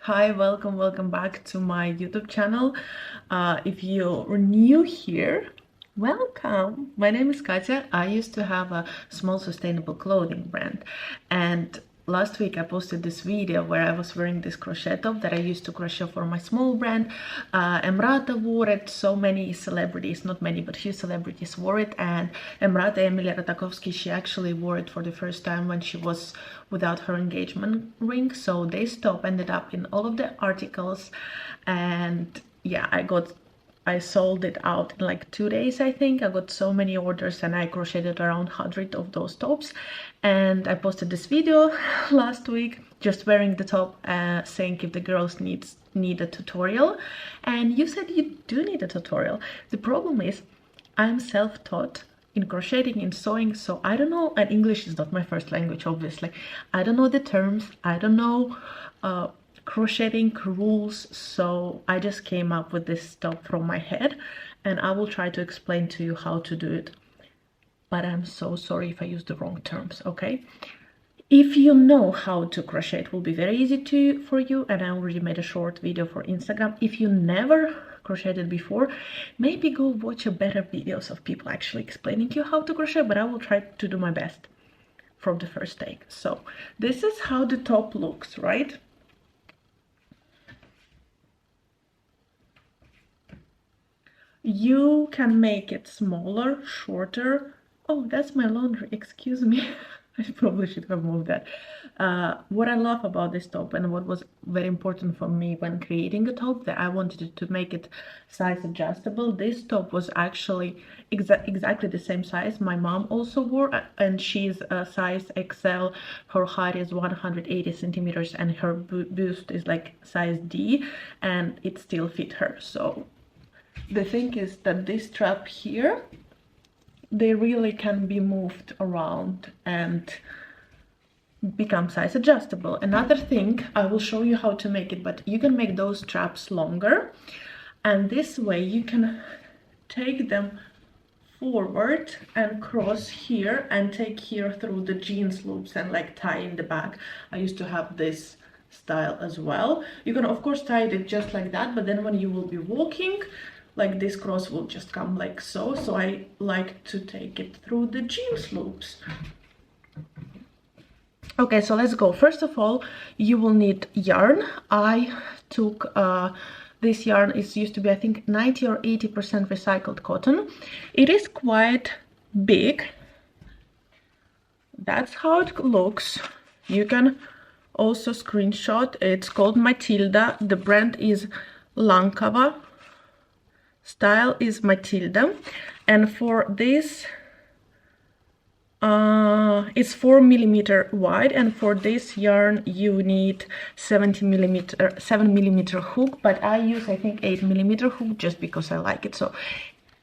Hi, welcome back to my YouTube channel. If you're new here, welcome. My name is Katya. I used to have a small sustainable clothing brand, and last week I posted this video where I was wearing this crochet top that I used to crochet for my small brand. Emrata wore it. So many celebrities, not many, but few celebrities wore it, and Emrata, Emilia Ratajkowski, she actually wore it for the first time when she was without her engagement ring. So this top ended up in all of the articles, and yeah, I sold it out in like 2 days, I think. I got so many orders and I crocheted around 100 of those tops. And I posted this video last week just wearing the top, saying if the girls need a tutorial. And you said you do need a tutorial. The problem is I'm self-taught in crocheting, in sewing, so I don't know, and English is not my first language, obviously. I don't know the terms, I don't know crocheting rules, so I just came up with this stuff from my head, and I will try to explain to you how to do it. But I'm so sorry if I use the wrong terms, okay? If you know how to crochet, it will be very easy for you, and I already made a short video for Instagram. If you never crocheted before, maybe go watch a better videos of people actually explaining you how to crochet, but I will try to do my best from the first take. So this is how the top looks, right? You can make it smaller, shorter. Oh, that's my laundry, excuse me. I probably should have moved that. What I love about this top, and what was very important for me when creating a top, that I wanted to make it size adjustable. This top was actually exactly the same size my mom also wore, and she's a size XL. Her height is 180 centimeters and her bust is like size D, and it still fit her. So the thing is that this strap here, they really can be moved around and become size adjustable. Another thing, I will show you how to make it, but you can make those straps longer, and this way you can take them forward and cross here and take here through the jeans loops and like tie in the back. I used to have this style as well. You can of course tie it just like that, but then when you will be walking, like this cross will just come like so. So I like to take it through the jeans loops. Okay, so let's go. First of all, you will need yarn. I took this yarn. It used to be, I think, 90 or 80% recycled cotton. It is quite big. That's how it looks. You can also screenshot. It's called Matilda. The brand is Lankava. Style is Matilda. And for this, it's 4mm wide, and for this yarn you need 7mm hook, but I use, I think, 8mm hook just because I like it. So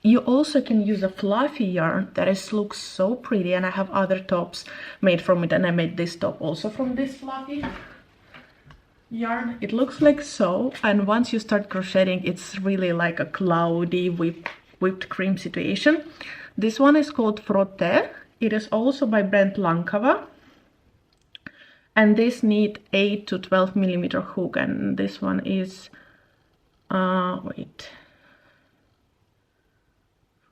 you also can use a fluffy yarn that looks so pretty, and I have other tops made from it, and I made this top also from this fluffy yarn. It looks like so, and once you start crocheting, it's really like a cloudy whipped cream situation. This one is called Frotte. It is also by brand Lankava, and this need 8 to 12mm hook, and this one is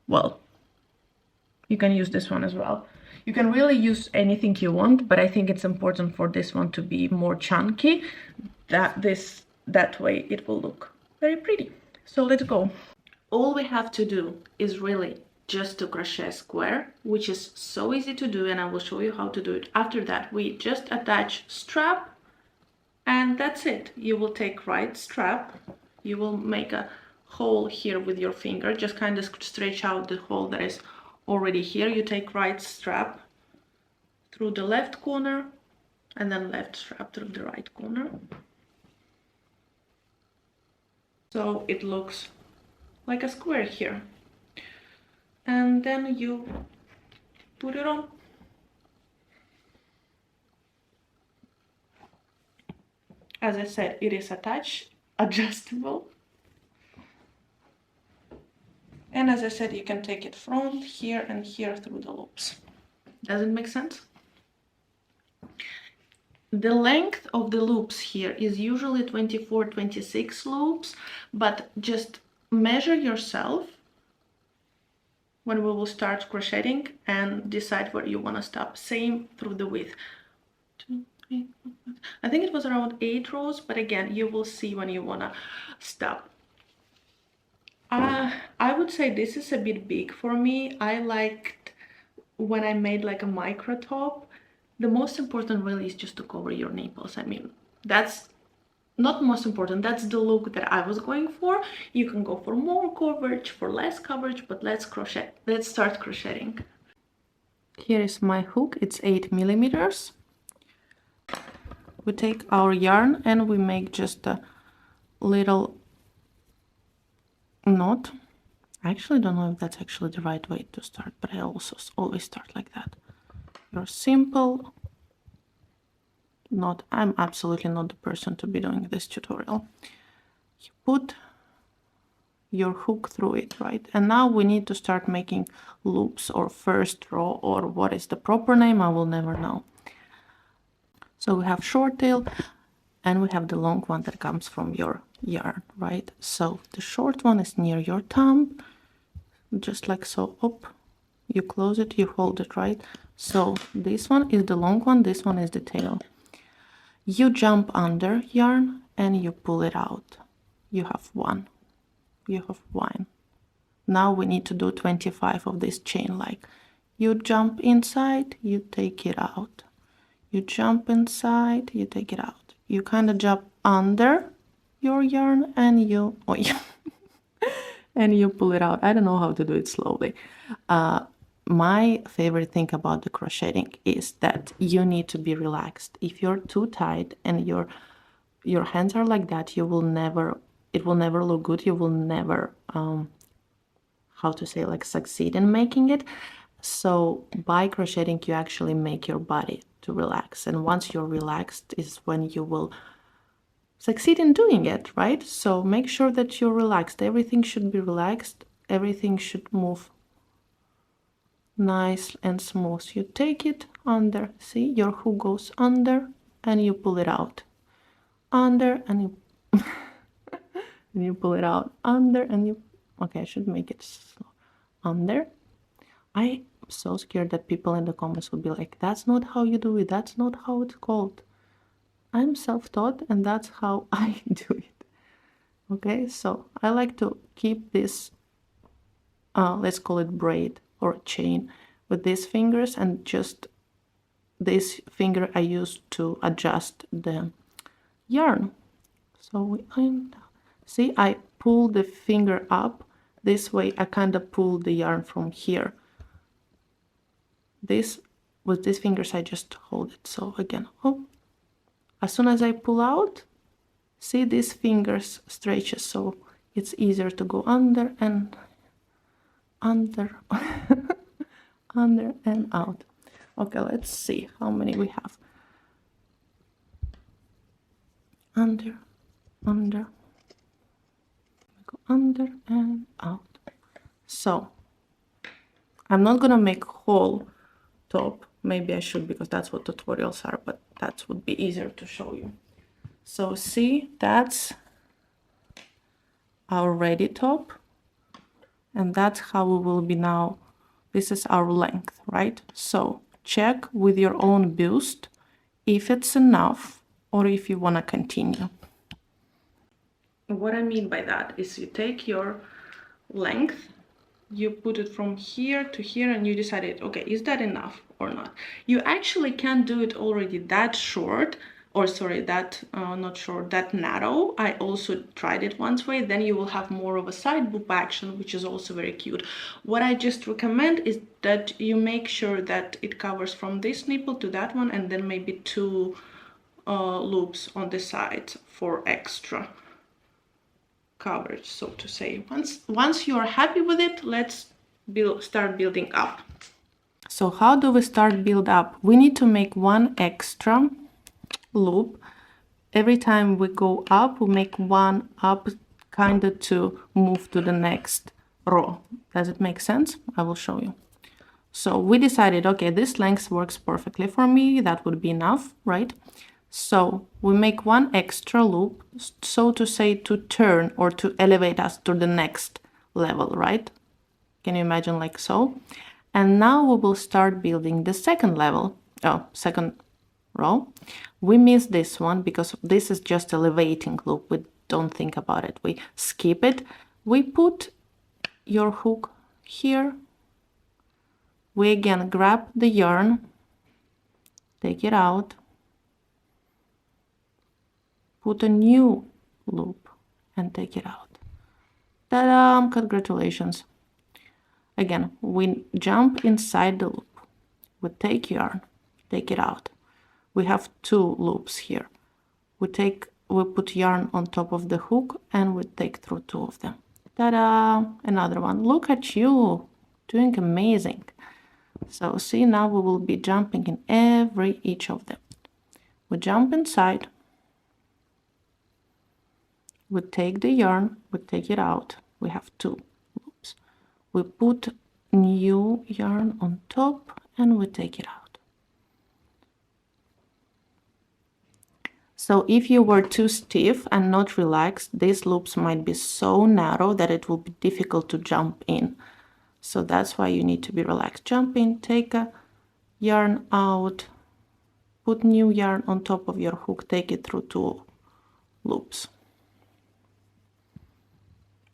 well, you can use this one as well. You can really use anything you want, but I think it's important for this one to be more chunky, that way it will look very pretty. So let's go. All we have to do is really just to crochet a square, which is so easy to do, and I will show you how to do it. After that, we just attach strap, and that's it. You will take right strap, you will make a hole here with your finger, just kind of stretch out the hole that is already here. You take right strap through the left corner, and then left strap through the right corner. So it looks like a square here. And then you put it on. As I said, it is adjustable. And as I said, you can take it from here and here through the loops. Does it make sense? The length of the loops here is usually 24, 26 loops, but just measure yourself when we will start crocheting and decide where you want to stop. Same through the width. 2, 3, 4, 5. I think it was around 8 rows, but again, you will see when you want to stop. I would say this is a bit big for me. I liked when I made like a micro top. The most important really is just to cover your nipples. I mean, that's not most important, that's the look that I was going for. You can go for more coverage, for less coverage, but let's start crocheting. Here is my hook, it's 8 millimeters. We take our yarn and we make just a little knot. I actually don't know if that's actually the right way to start, but I also always start like that. Your simple knot. I'm absolutely not the person to be doing this tutorial. You put your hook through it, right? And now we need to start making loops or first row, or what is the proper name, I will never know. So we have short tail and we have the long one that comes from your yarn, right? So the short one is near your thumb, just like so. Up, you close it, you hold it, right? So this one is the long one, this one is the tail. You jump under yarn and you pull it out. You have one. You have one. Now we need to do 25 of this chain, like you jump inside, you take it out. You jump inside, you take it out. You kind of jump under your yarn and you, oh yeah, and you pull it out. I don't know how to do it slowly. My favorite thing about the crocheting is that you need to be relaxed. If you're too tight and your hands are like that, you will never, it will never look good. You will never, how to say, like succeed in making it. So by crocheting, you actually make your body to relax. And once you're relaxed is when you will succeed in doing it, right? So make sure that you're relaxed. Everything should be relaxed. Everything should move nice and smooth. You take it under, see, your hook goes under and you pull it out. Under and you and you pull it out. Under and you, okay, I should make it slow. Under. I'm so scared that people in the comments will be like, that's not how you do it, that's not how it's called. I'm self-taught and that's how I do it. Okay, so I like to keep this, let's call it braid or chain, with these fingers, and just this finger I use to adjust the yarn. So we see, I pull the finger up this way. I kind of pull the yarn from here. This, with these fingers I just hold it. So again, oh, as soon as I pull out, see, these fingers stretches, so it's easier to go under and under under and out. Okay, let's see how many we have. Under, under, go under and out. So I'm not gonna make whole top. Maybe I should, because that's what tutorials are, but that would be easier to show you. So see, that's our ready top, and that's how we will be now. This is our length, right? So check with your own bust if it's enough or if you want to continue. What I mean by that is you take your length, you put it from here to here, and you decided, okay, is that enough or not? You actually can't do it already that short, or sorry, that not short, that narrow. I also tried it once way. Then you will have more of a side boob action, which is also very cute. What I just recommend is that you make sure that it covers from this nipple to that one, and then maybe 2 loops on the side for extra coverage, so to say. Once you are happy with it, let's start building up. So how do we start build up? We need to make 1 extra loop every time we go up. We make 1 up, kind of to move to the next row. Does it make sense? I will show you. So we decided, okay, this length works perfectly for me. That would be enough, right? So we make one extra loop, so to say, to turn or to elevate us to the next level, right? Can you imagine like so? And now we will start building the second level, second row. We miss this one because this is just a elevating loop. We don't think about it. We skip it. We put your hook here. We again grab the yarn, take it out, put a new loop and take it out. Ta-da! Congratulations. Again, we jump inside the loop. We take yarn, take it out. We have two loops here. We put yarn on top of the hook and we take through two of them. Ta-da! Another one. Look at you, doing amazing. So see, now we will be jumping in each of them. We jump inside. We take the yarn, we take it out. We have two loops. We put new yarn on top and we take it out. So if you were too stiff and not relaxed, these loops might be so narrow that it will be difficult to jump in. So that's why you need to be relaxed. Jump in, take a yarn out, put new yarn on top of your hook, take it through two loops.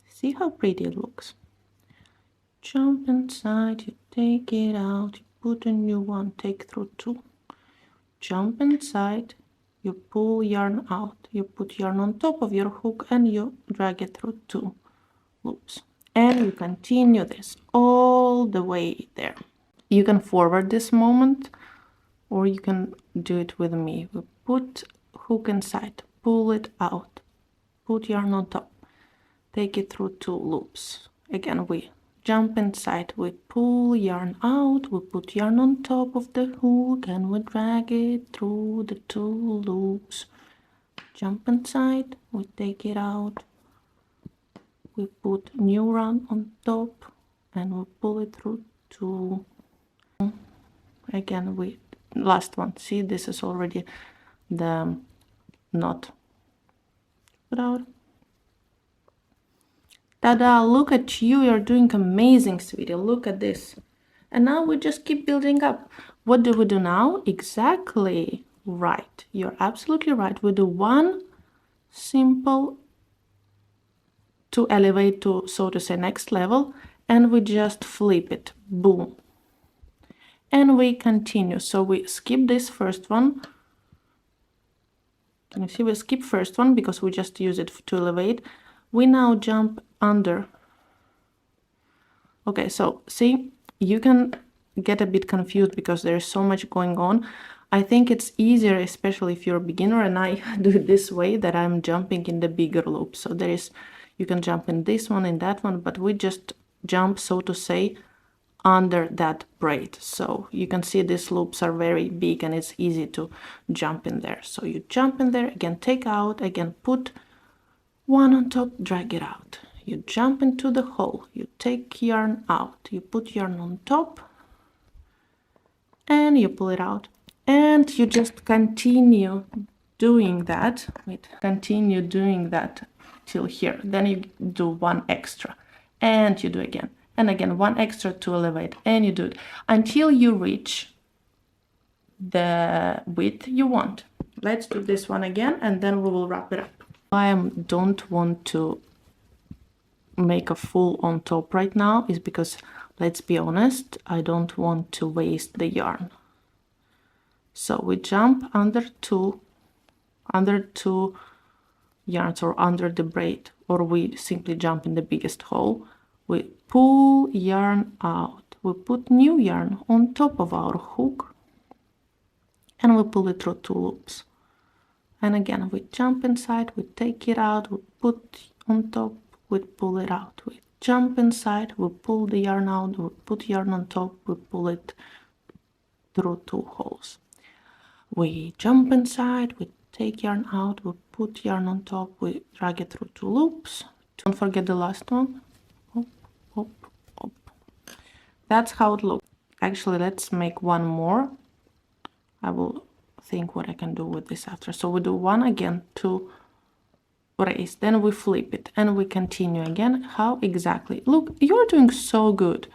See how pretty it looks. Jump inside, you take it out, you put a new one, take through two. Jump inside, you pull yarn out, you put yarn on top of your hook and you drag it through two loops. And you continue this all the way there. You can forward this moment or you can do it with me. We put hook inside, pull it out, put yarn on top, take it through two loops. Again, we jump inside, we pull yarn out, we put yarn on top of the hook and we drag it through the two loops. Jump inside, we take it out, we put new yarn on top and we pull it through two. Again, last one. See, this is already the knot. Put out. Ta-da, look at you, you're doing amazing, sweetie. Look at this. And now we just keep building up. What do we do now? Exactly right. You're absolutely right. We do one simple to elevate to, so to say, next level, and we just flip it. Boom. And we continue. So we skip this first one. Can you see? We skip first one because we just use it to elevate. We now jump under. Okay, so see, you can get a bit confused because there's so much going on. I think it's easier, especially if you're a beginner, and I do it this way, that I'm jumping in the bigger loop. So you can jump in this one, in that one, but we just jump, so to say, under that braid. So you can see these loops are very big and it's easy to jump in there. So you jump in there, again, take out, again, put one on top, drag it out. You jump into the hole, you take yarn out, you put yarn on top and you pull it out. And you just continue doing that. Continue doing that till here. Then you do one extra and you do again. And again, one extra to elevate, and you do it until you reach the width you want. Let's do this one again, and then we will wrap it up. I don't want to make a full on top right now is because, let's be honest, I don't want to waste the yarn. So we jump under two yarns or under the braid, or we simply jump in the biggest hole. We pull yarn out, we put new yarn on top of our hook and we pull it through two loops. And again, we jump inside, we take it out, we put on top, we pull it out. We jump inside, we pull the yarn out, we put yarn on top, we pull it through two holes. We jump inside, we take yarn out, we put yarn on top, we drag it through two loops. Don't forget the last one. Up, up. That's how it looks. Actually, let's make one more. I will think what I can do with this after. So we do one again to raise, then we flip it and we continue again. How exactly? Look, you're doing so good.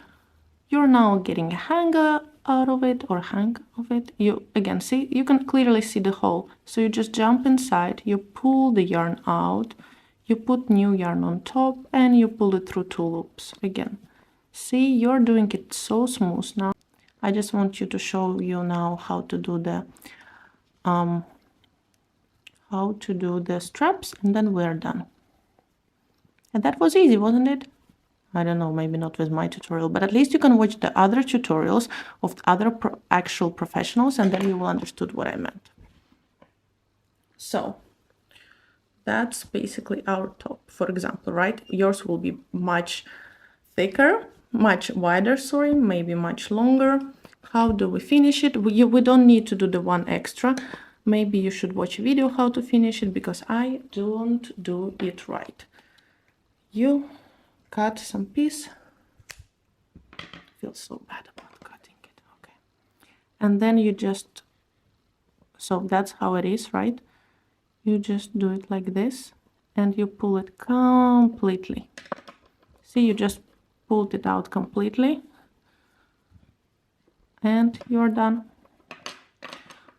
You're now getting a hanger out of it, or hang of it. You again see, you can clearly see the hole. So you just jump inside, you pull the yarn out, you put new yarn on top, and you pull it through 2 loops again. See, you're doing it so smooth now. I just want you to show you now how to do the straps, and then we're done. And that was easy, wasn't it? I don't know, maybe not with my tutorial, but at least you can watch the other tutorials of other actual professionals, and then you will understood what I meant. So that's basically our top, for example, right? Yours will be much thicker, much wider, sorry, maybe much longer. How do we finish it? We don't need to do the one extra. Maybe you should watch a video how to finish it, because I don't do it right. You cut some piece. I feel so bad about cutting it. Okay. And then you just, so that's how it is, right? You just do it like this and you pull it completely. See, you just pulled it out completely and you're done.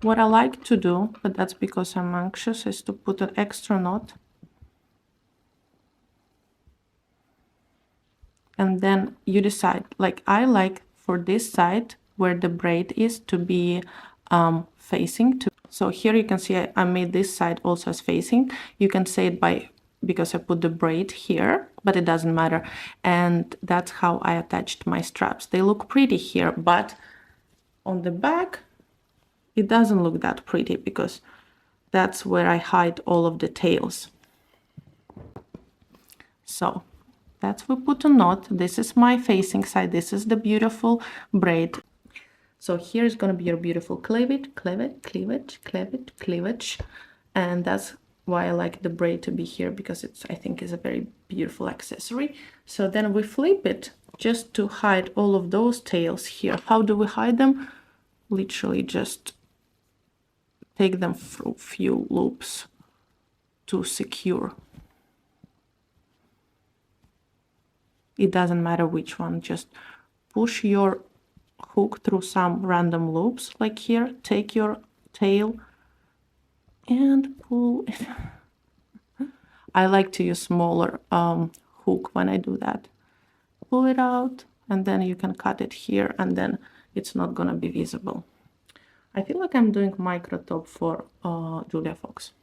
What I like to do, but that's because I'm anxious, is to put an extra knot. And then you decide, like I like for this side where the braid is to be facing to. So here you can see I made this side also as facing. You can say it by, because I put the braid here, but it doesn't matter. And that's how I attached my straps. They look pretty here, but on the back, it doesn't look that pretty because that's where I hide all of the tails. So that's we put a knot. This is my facing side. This is the beautiful braid. So here is going to be your beautiful cleavage, cleavage. And that's why I like the braid to be here, because it's, I think, is a very beautiful accessory. So then we flip it just to hide all of those tails here. How do we hide them? Literally just take them through few loops to secure. It doesn't matter which one, just push your hook through some random loops, like here, take your tail and pull it. I like to use smaller hook when I do that. Pull it out, and then you can cut it here, and then it's not gonna be visible. I feel like I'm doing micro top for Julia Fox.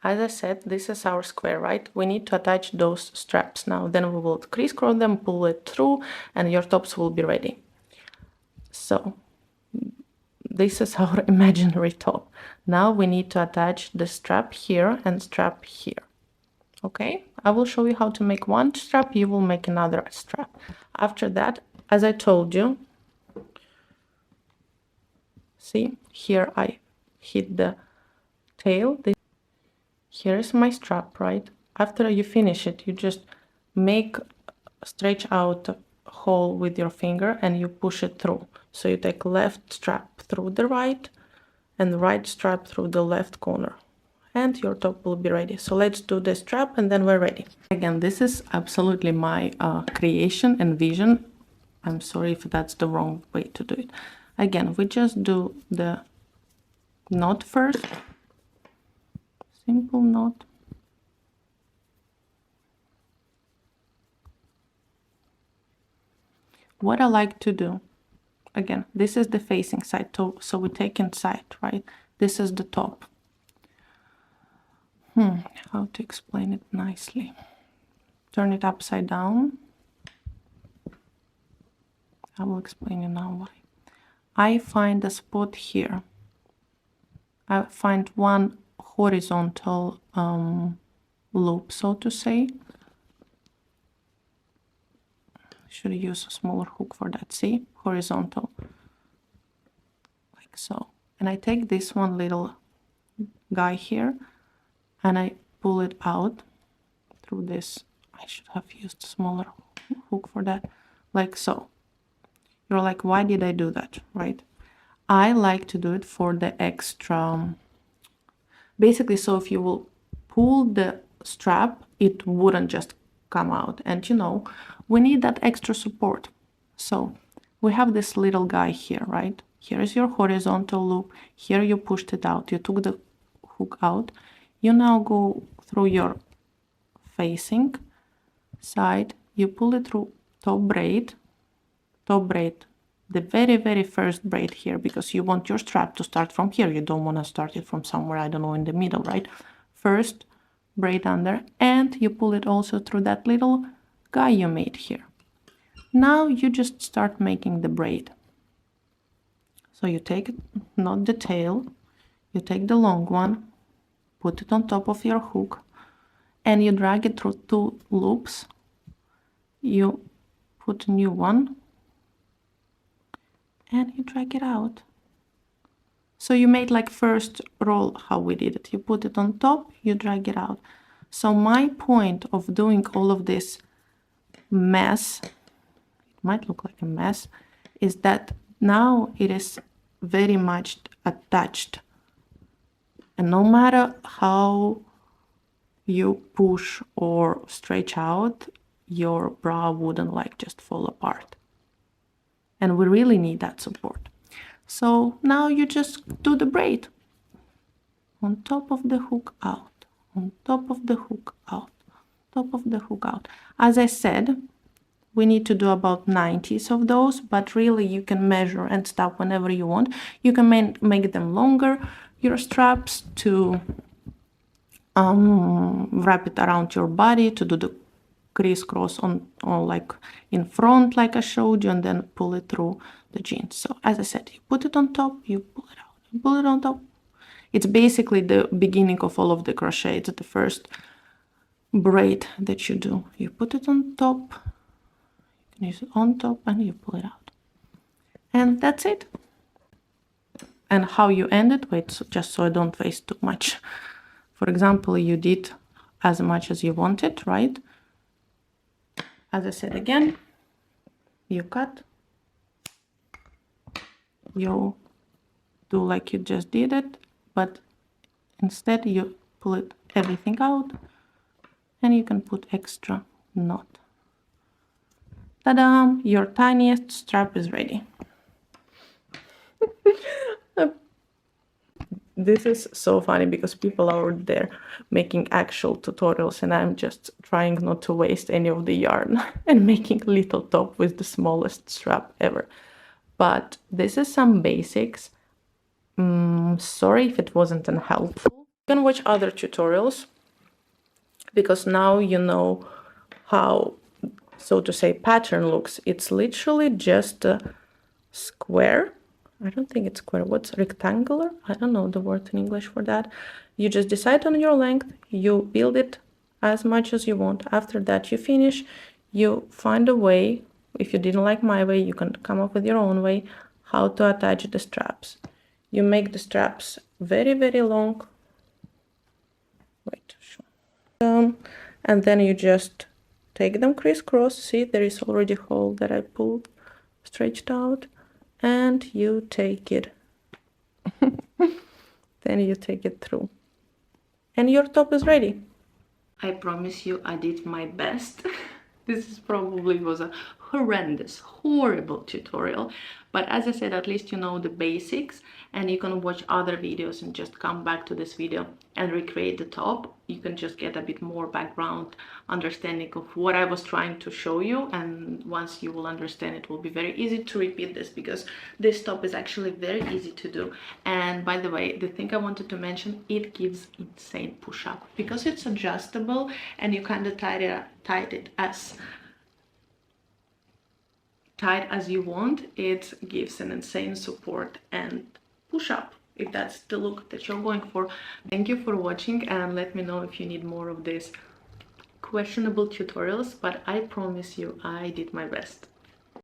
As I said, this is our square, right? We need to attach those straps now. Then we will crisscross them, pull it through, and your tops will be ready. So this is our imaginary top. Now we need to attach the strap here and strap here. Okay, I will show you how to make one strap, you will make another strap. After that, as I told you, see, here I hit the tail. Here is my strap, right? After you finish it, you just stretch out a hole with your finger and you push it through. So you take left strap through the right and right strap through the left corner, and your top will be ready. So let's do the strap and then we're ready. Again, this is absolutely my creation and vision. I'm sorry if that's the wrong way to do it. Again, we just do the knot first. Simple knot. What I like to do, again, this is the facing side, so we take inside, right? This is the top. How to explain it nicely? Turn it upside down. I will explain you now why. I find a spot here. I find one horizontal loop, so to say. Should use a smaller hook for that. See, horizontal, like so. And I take this one little guy here and I pull it out through this. I should have used a smaller hook for that, like so. You're like, why did I do that, right? I like to do it for the extra, basically, so if you will pull the strap, it wouldn't just come out. And you know, we need that extra support. So we have this little guy here, right? Here is your horizontal loop. Here you pushed it out. You took the hook out. You now go through your facing side. You pull it through top braid, the very first braid here, because you want your strap to start from here. You don't want to start it from somewhere, I don't know, in the middle, right? First braid under, and you pull it also through that little guy you made here. Now you just start making the braid. So you take, not the tail, you take the long one, put it on top of your hook, and you drag it through 2 loops. You put a new one, and you drag it out. So you made like first roll how we did it. You put it on top, you drag it out. So my point of doing all of this mess, it might look like a mess, is that now it is very much attached. And no matter how you push or stretch out, your bra wouldn't like just fall apart. And we really need that support. So now you just do the braid on top of the hook out, on top of the hook out, top of the hook out. As I said, we need to do about 90s of those, but really you can measure and stop whenever you want. You can make them longer, your straps, to wrap it around your body, to do the crisscross on like in front like I showed you, and then pull it through the jeans. So as I said, you put it on top, you pull it out, you pull it on top. It's basically the beginning of all of the crochet. It's the first braid that you do. You put it on top, you can use it on top, and you pull it out. And that's it. And how you end it, wait, so just so I don't waste too much. For example, you did as much as you wanted, right? As I said again, you cut, you do like you just did it, but instead you pull it everything out, and you can put extra knot. Ta-da! Your tiniest strap is ready. This is so funny because people are out there making actual tutorials, and I'm just trying not to waste any of the yarn and making a little top with the smallest strap ever. But this is some basics. Sorry if it wasn't helpful. You can watch other tutorials, because now you know how, so to say, pattern looks. It's literally just a square. I don't think it's square. What's rectangular? I don't know the word in English for that. You just decide on your length, you build it as much as you want. After that, you finish, you find a way. If you didn't like my way, you can come up with your own way how to attach the straps. You make the straps very, very long. Wait, and then you just take them crisscross. See, there is already a hole that I pulled, stretched out, and you take it. Then you take it through, and your top is ready. I promise you, I did my best. This probably was a horrendous, horrible tutorial, but as I said, at least you know the basics, and you can watch other videos and just come back to this video and recreate the top. You can just get a bit more background understanding of what I was trying to show you, and once you will understand, it will be very easy to repeat this, because this top is actually very easy to do. And by the way, the thing I wanted to mention, it gives insane push-up because it's adjustable, and you kind of tight it as tight as you want. It gives an insane support and push-up, if that's the look that you're going for. Thank you for watching, and let me know if you need more of these questionable tutorials, but I promise you I did my best.